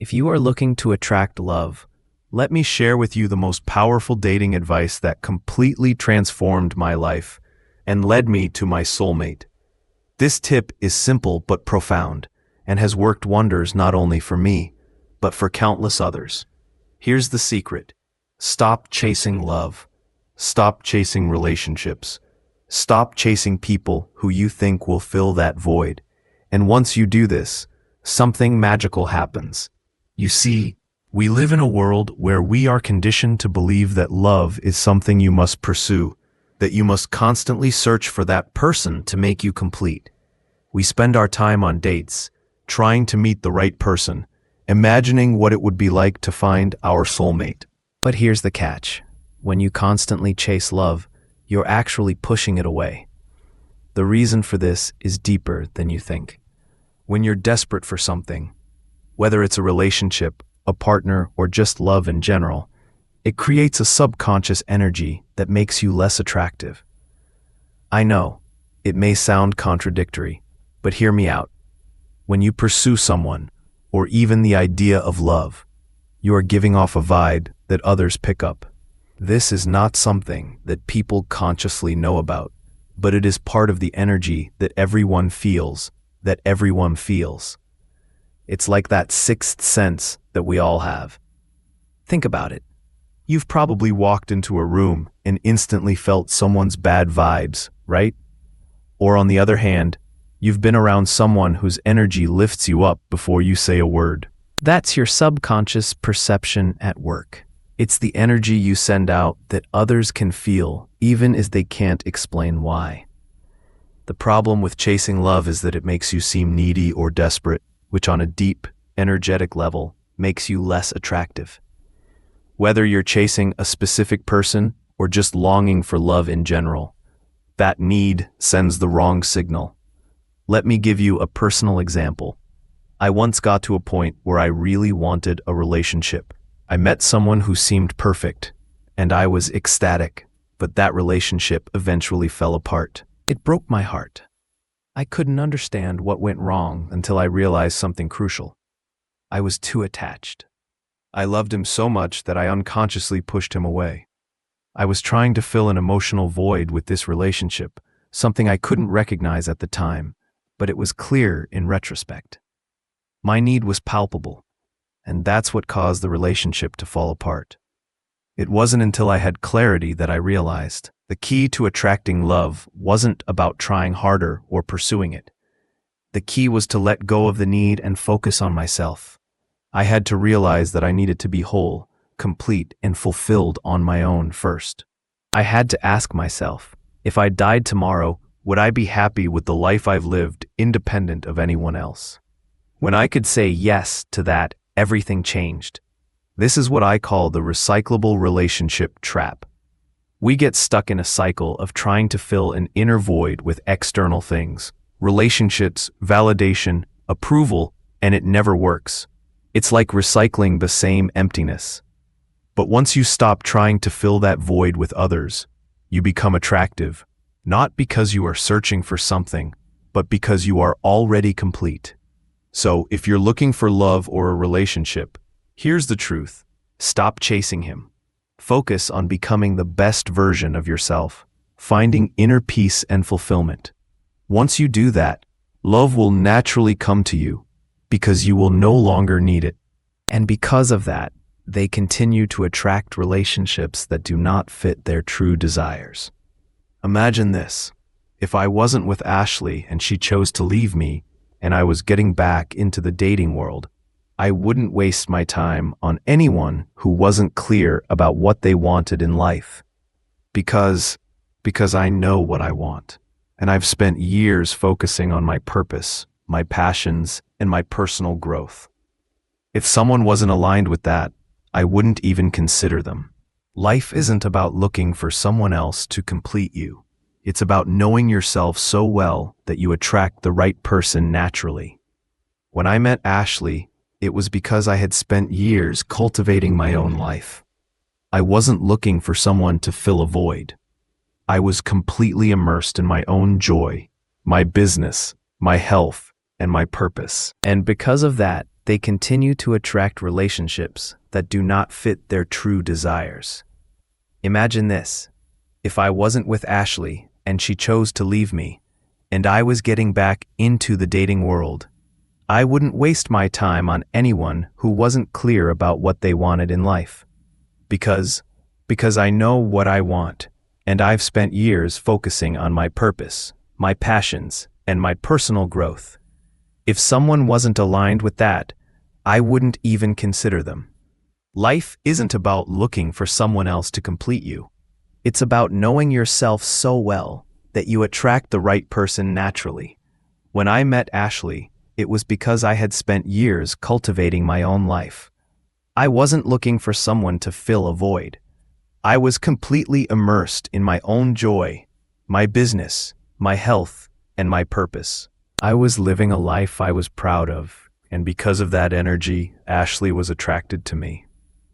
If you are looking to attract love, let me share with you the most powerful dating advice that completely transformed my life and led me to my soulmate. This tip is simple but profound and has worked wonders not only for me, but for countless others. Here's the secret. Stop chasing love. Stop chasing relationships. Stop chasing people who you think will fill that void. And once you do this, something magical happens. You see, we live in a world where we are conditioned to believe that love is something you must pursue, that you must constantly search for that person to make you complete. We spend our time on dates, trying to meet the right person, imagining what it would be like to find our soulmate. But here's the catch. When you constantly chase love, you're actually pushing it away. The reason for this is deeper than you think. When you're desperate for something, whether it's a relationship, a partner, or just love in general, it creates a subconscious energy that makes you less attractive. I know, it may sound contradictory, but hear me out. When you pursue someone, or even the idea of love, you are giving off a vibe that others pick up. This is not something that people consciously know about, but it is part of the energy that everyone feels, It's like that sixth sense that we all have. Think about it. You've probably walked into a room and instantly felt someone's bad vibes, right? Or on the other hand, you've been around someone whose energy lifts you up before you say a word. That's your subconscious perception at work. It's the energy you send out that others can feel, even as they can't explain why. The problem with chasing love is that it makes you seem needy or desperate, which on a deep, energetic level makes you less attractive. Whether you're chasing a specific person or just longing for love in general, that need sends the wrong signal. Let me give you a personal example. I once got to a point where I really wanted a relationship. I met someone who seemed perfect, and I was ecstatic, but that relationship eventually fell apart. It broke my heart. I couldn't understand what went wrong until I realized something crucial. I was too attached. I loved him so much that I unconsciously pushed him away. I was trying to fill an emotional void with this relationship, something I couldn't recognize at the time, but it was clear in retrospect. My need was palpable, and that's what caused the relationship to fall apart. It wasn't until I had clarity that I realized the key to attracting love wasn't about trying harder or pursuing it. The key was to let go of the need and focus on myself. I had to realize that I needed to be whole, complete, and fulfilled on my own first. I had to ask myself, if I died tomorrow, would I be happy with the life I've lived, independent of anyone else? When I could say yes to that, everything changed. This is what I call the recyclable relationship trap. We get stuck in a cycle of trying to fill an inner void with external things, relationships, validation, approval, and it never works. It's like recycling the same emptiness. But once you stop trying to fill that void with others, you become attractive, not because you are searching for something, but because you are already complete. So, if you're looking for love or a relationship, here's the truth. Stop chasing him. Focus on becoming the best version of yourself, finding inner peace and fulfillment. Once you do that, love will naturally come to you because you will no longer need it. And because of that, they continue to attract relationships that do not fit their true desires. Imagine this. If I wasn't with Ashley and she chose to leave me, and I was getting back into the dating world, I wouldn't waste my time on anyone who wasn't clear about what they wanted in life. Because I know what I want, and I've spent years focusing on my purpose, my passions, and my personal growth. If someone wasn't aligned with that, I wouldn't even consider them. Life isn't about looking for someone else to complete you. It's about knowing yourself so well that you attract the right person naturally. When I met Ashley, it was because I had spent years cultivating my own life. I wasn't looking for someone to fill a void. I was completely immersed in my own joy, my business, my health, and my purpose. And because of that, they continue to attract relationships that do not fit their true desires. Imagine this. If I wasn't with Ashley and she chose to leave me, and I was getting back into the dating world, I wouldn't waste my time on anyone who wasn't clear about what they wanted in life. Because I know what I want, and I've spent years focusing on my purpose, my passions, and my personal growth. If someone wasn't aligned with that, I wouldn't even consider them. Life isn't about looking for someone else to complete you. It's about knowing yourself so well that you attract the right person naturally. When I met Ashley, it was because I had spent years cultivating my own life. I wasn't looking for someone to fill a void. I was completely immersed in my own joy, my business, my health, and my purpose. I was living a life I was proud of, and because of that energy, Ashley was attracted to me.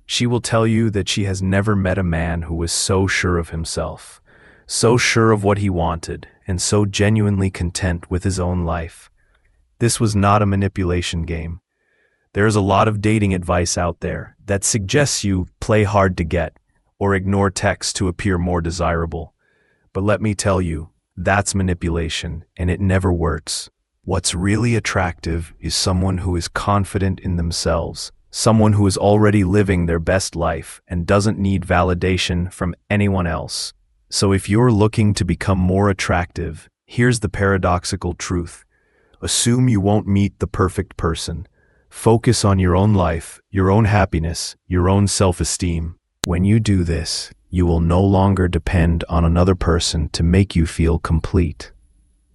She will tell you that she has never met a man who was so sure of himself, so sure of what he wanted, and so genuinely content with his own life. This was not a manipulation game. There is a lot of dating advice out there that suggests you play hard to get or ignore texts to appear more desirable. But let me tell you, that's manipulation, and it never works. What's really attractive is someone who is confident in themselves, someone who is already living their best life and doesn't need validation from anyone else. So if you're looking to become more attractive, here's the paradoxical truth. Assume you won't meet the perfect person. Focus on your own life, your own happiness, your own self-esteem. When you do this, you will no longer depend on another person to make you feel complete.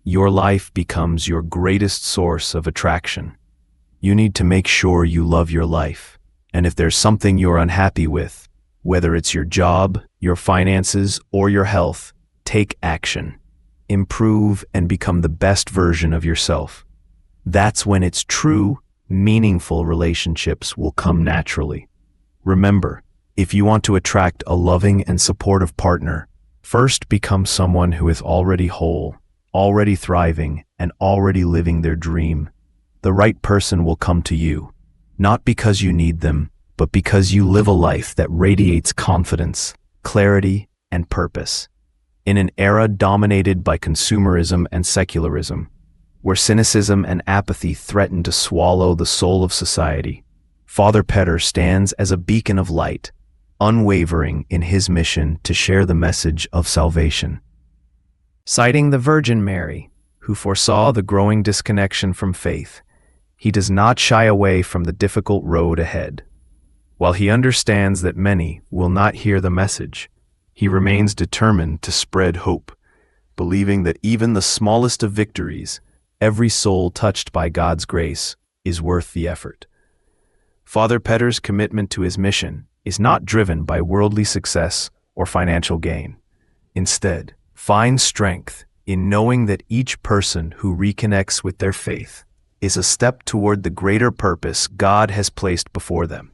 Your life becomes your greatest source of attraction. You need to make sure you love your life. And if there's something you're unhappy with, whether it's your job, your finances, or your health, take action. Improve and become the best version of yourself. That's when its true, meaningful relationships will come naturally. Remember, if you want to attract a loving and supportive partner, first become someone who is already whole, already thriving, and already living their dream. The right person will come to you, not because you need them, but because you live a life that radiates confidence, clarity, and purpose. In an era dominated by consumerism and secularism, where cynicism and apathy threaten to swallow the soul of society, Father Petter stands as a beacon of light, unwavering in his mission to share the message of salvation. Citing the Virgin Mary, who foresaw the growing disconnection from faith, he does not shy away from the difficult road ahead. While he understands that many will not hear the message, he remains determined to spread hope, believing that even the smallest of victories, every soul touched by God's grace, is worth the effort. Father Petter's commitment to his mission is not driven by worldly success or financial gain. Instead, find strength in knowing that each person who reconnects with their faith is a step toward the greater purpose God has placed before them.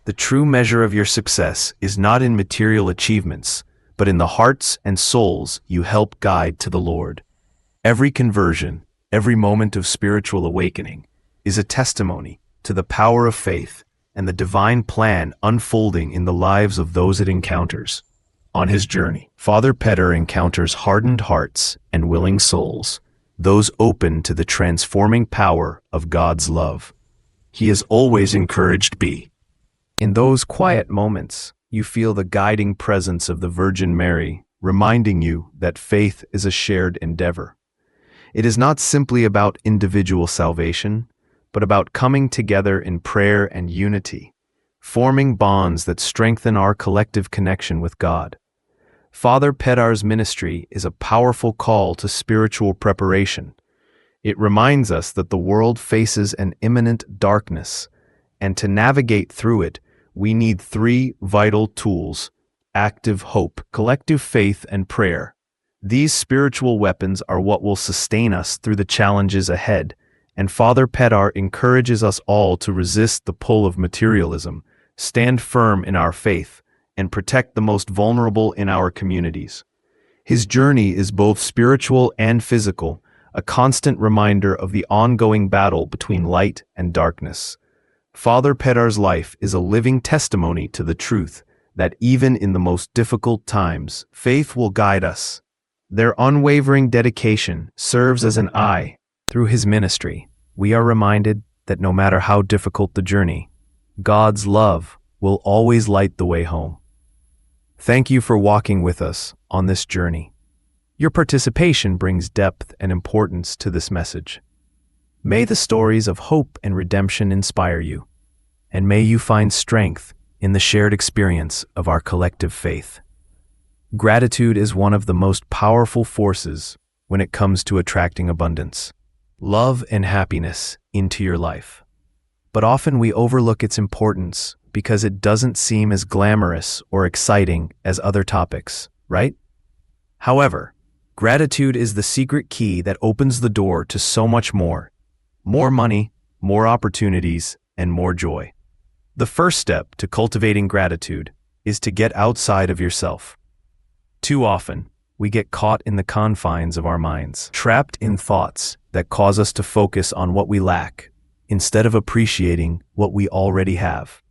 The true measure of your success is not in material achievements, but in the hearts and souls you help guide to the Lord. Every conversion, every moment of spiritual awakening, is a testimony to the power of faith and the divine plan unfolding in the lives of those it encounters. On his journey, Father Petter encounters hardened hearts and willing souls, those open to the transforming power of God's love. He is always encouraged be. In those quiet moments, you feel the guiding presence of the Virgin Mary, reminding you that faith is a shared endeavor. It is not simply about individual salvation, but about coming together in prayer and unity, forming bonds that strengthen our collective connection with God. Father Petter's ministry is a powerful call to spiritual preparation. It reminds us that the world faces an imminent darkness, and to navigate through it, we need three vital tools: active hope, collective faith, and prayer. These spiritual weapons are what will sustain us through the challenges ahead, and Father Petter encourages us all to resist the pull of materialism, stand firm in our faith, and protect the most vulnerable in our communities. His journey is both spiritual and physical, a constant reminder of the ongoing battle between light and darkness. Father Pedar's life is a living testimony to the truth that even in the most difficult times, faith will guide us. Their unwavering dedication serves as an eye. Through his ministry, we are reminded that no matter how difficult the journey, God's love will always light the way home. Thank you for walking with us on this journey. Your participation brings depth and importance to this message. May the stories of hope and redemption inspire you, and may you find strength in the shared experience of our collective faith. Gratitude is one of the most powerful forces when it comes to attracting abundance, love, and happiness into your life. But often we overlook its importance because it doesn't seem as glamorous or exciting as other topics, right? However, gratitude is the secret key that opens the door to so much more. More money, more opportunities, and more joy. The first step to cultivating gratitude is to get outside of yourself. Too often, we get caught in the confines of our minds, trapped in thoughts that cause us to focus on what we lack, instead of appreciating what we already have.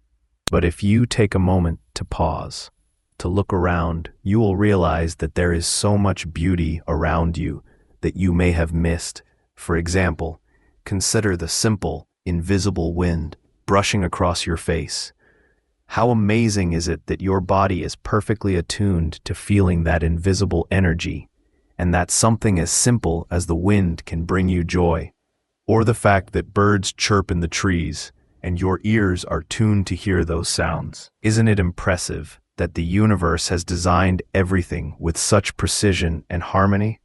But if you take a moment to pause, to look around, you will realize that there is so much beauty around you that you may have missed. For example, consider the simple, invisible wind brushing across your face. How amazing is it that your body is perfectly attuned to feeling that invisible energy, and that something as simple as the wind can bring you joy, or the fact that birds chirp in the trees, and your ears are tuned to hear those sounds. Isn't it impressive that the universe has designed everything with such precision and harmony?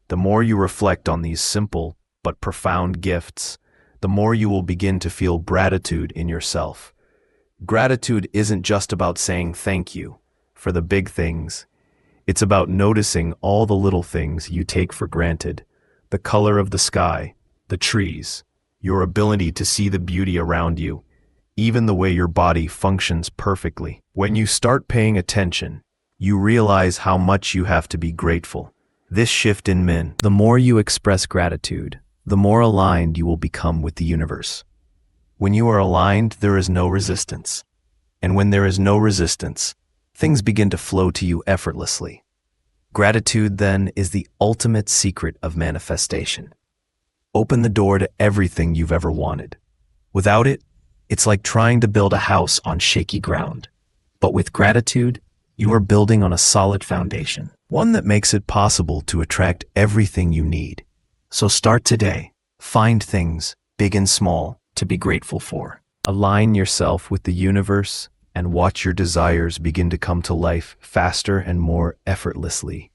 The more you reflect on these simple but profound gifts, the more you will begin to feel gratitude in yourself. Gratitude isn't just about saying thank you for the big things. It's about noticing all the little things you take for granted, the color of the sky, the trees, your ability to see the beauty around you, even the way your body functions perfectly. When you start paying attention, you realize how much you have to be grateful. This shift in men, the more you express gratitude, the more aligned you will become with the universe. When you are aligned, there is no resistance. And when there is no resistance, things begin to flow to you effortlessly. Gratitude, then, is the ultimate secret of manifestation. Open the door to everything you've ever wanted. Without it, it's like trying to build a house on shaky ground. But with gratitude, you are building on a solid foundation, one that makes it possible to attract everything you need. So start today. Find things, big and small, to be grateful for. Align yourself with the universe and watch your desires begin to come to life faster and more effortlessly.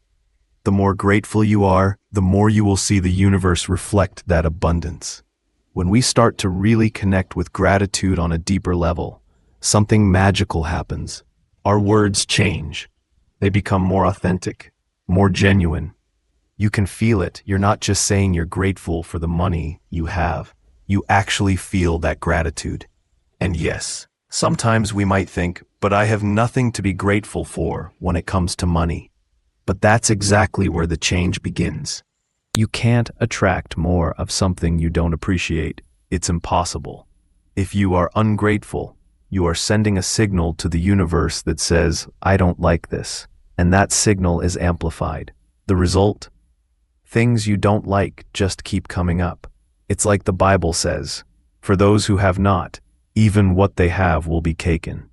The more grateful you are, the more you will see the universe reflect that abundance. When we start to really connect with gratitude on a deeper level, something magical happens. Our words change. They become more authentic, more genuine. You can feel it. You're not just saying you're grateful for the money you have. You actually feel that gratitude. And yes, sometimes we might think, but I have nothing to be grateful for when it comes to money. But that's exactly where the change begins. You can't attract more of something you don't appreciate. It's impossible. If you are ungrateful, you are sending a signal to the universe that says, I don't like this. And that signal is amplified. The result? Things you don't like just keep coming up. It's like the Bible says, for those who have not, even what they have will be taken.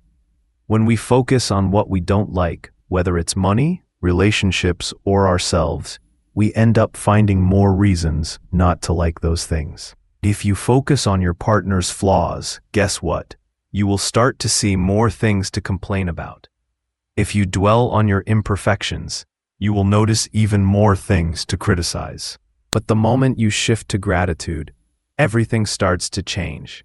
When we focus on what we don't like, whether it's money, relationships, or ourselves, we end up finding more reasons not to like those things. If you focus on your partner's flaws, guess what? You will start to see more things to complain about. If you dwell on your imperfections, you will notice even more things to criticize. But the moment you shift to gratitude, everything starts to change.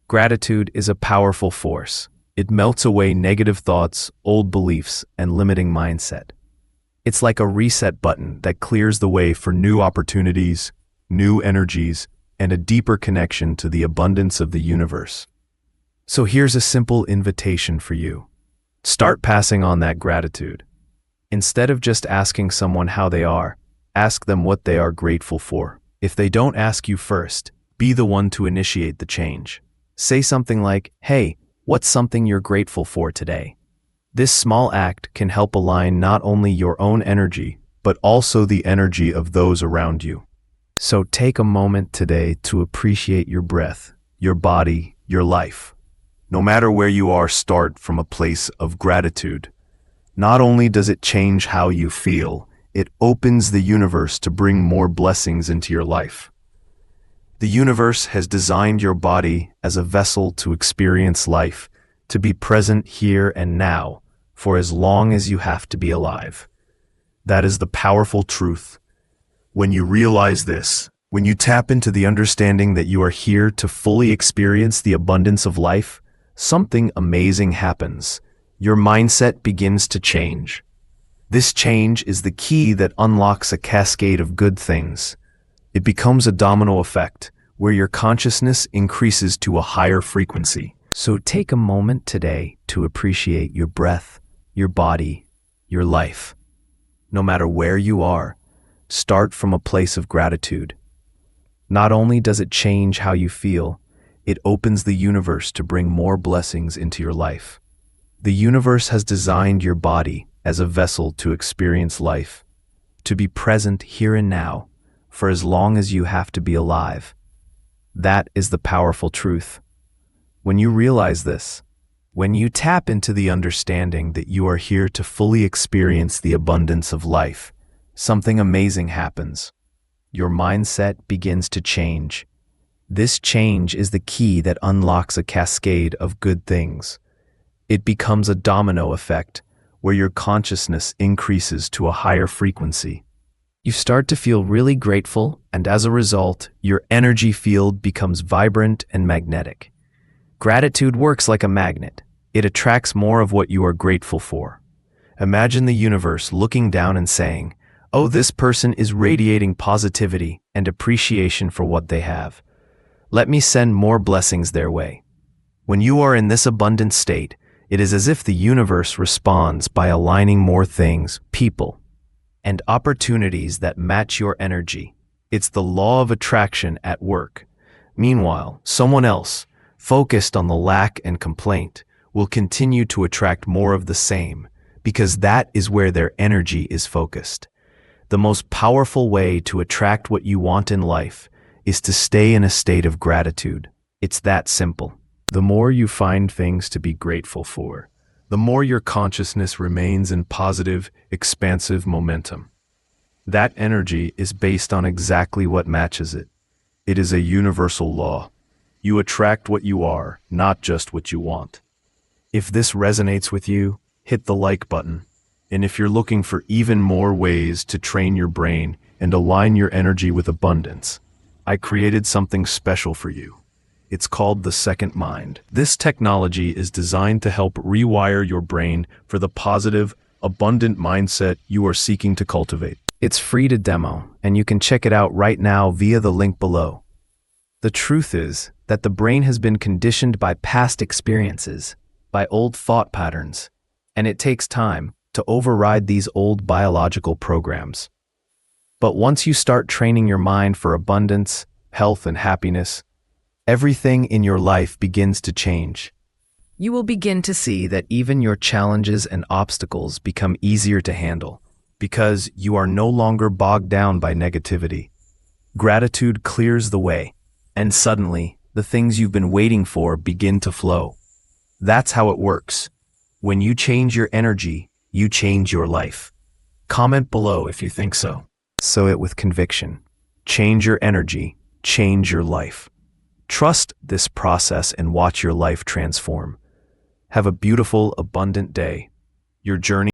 Gratitude is a powerful force. It melts away negative thoughts, old beliefs, and limiting mindset. It's like a reset button that clears the way for new opportunities, new energies, and a deeper connection to the abundance of the universe. So here's a simple invitation for you. Start passing on that gratitude. Instead of just asking someone how they are, ask them what they are grateful for. If they don't ask you first, be the one to initiate the change. Say something like, "Hey, what's something you're grateful for today?" This small act can help align not only your own energy, but also the energy of those around you. So take a moment today to appreciate your breath, your body, your life. No matter where you are, start from a place of gratitude. Not only does it change how you feel, it opens the universe to bring more blessings into your life. The universe has designed your body as a vessel to experience life, to be present here and now, for as long as you have to be alive. That is the powerful truth. When you realize this, when you tap into the understanding that you are here to fully experience the abundance of life, something amazing happens. Your mindset begins to change. This change is the key that unlocks a cascade of good things. It becomes a domino effect, where your consciousness increases to a higher frequency. So take a moment today to appreciate your breath, your body, your life. No matter where you are, start from a place of gratitude. Not only does it change how you feel, it opens the universe to bring more blessings into your life. The universe has designed your body as a vessel to experience life, to be present here and now, for as long as you have to be alive. That is the powerful truth. When you realize this, when you tap into the understanding that you are here to fully experience the abundance of life, something amazing happens. Your mindset begins to change. This change is the key that unlocks a cascade of good things. It becomes a domino effect, where your consciousness increases to a higher frequency. You start to feel really grateful, and as a result, your energy field becomes vibrant and magnetic. Gratitude works like a magnet. It attracts more of what you are grateful for. Imagine the universe looking down and saying, "Oh, this person is radiating positivity and appreciation for what they have. Let me send more blessings their way." When you are in this abundant state, it is as if the universe responds by aligning more things, people, and opportunities that match your energy. It's the law of attraction at work. Meanwhile, someone else, focused on the lack and complaint, will continue to attract more of the same, because that is where their energy is focused. The most powerful way to attract what you want in life is to stay in a state of gratitude. It's that simple. The more you find things to be grateful for, the more your consciousness remains in positive, expansive momentum. That energy is based on exactly what matches it. It is a universal law. You attract what you are, not just what you want. If this resonates with you, hit the like button. And if you're looking for even more ways to train your brain and align your energy with abundance, I created something special for you. It's called the Second Mind. This technology is designed to help rewire your brain for the positive, abundant mindset you are seeking to cultivate. It's free to demo, and you can check it out right now via the link below. The truth is that the brain has been conditioned by past experiences, by old thought patterns, and it takes time to override these old biological programs. But once you start training your mind for abundance, health, and happiness, everything in your life begins to change. You will begin to see that even your challenges and obstacles become easier to handle, because you are no longer bogged down by negativity. Gratitude clears the way, and suddenly, the things you've been waiting for begin to flow. That's how it works. When you change your energy, you change your life. Comment below if you think so. Sow it with conviction. Change your energy, change your life. Trust this process and watch your life transform. Have a beautiful, abundant day. Your journey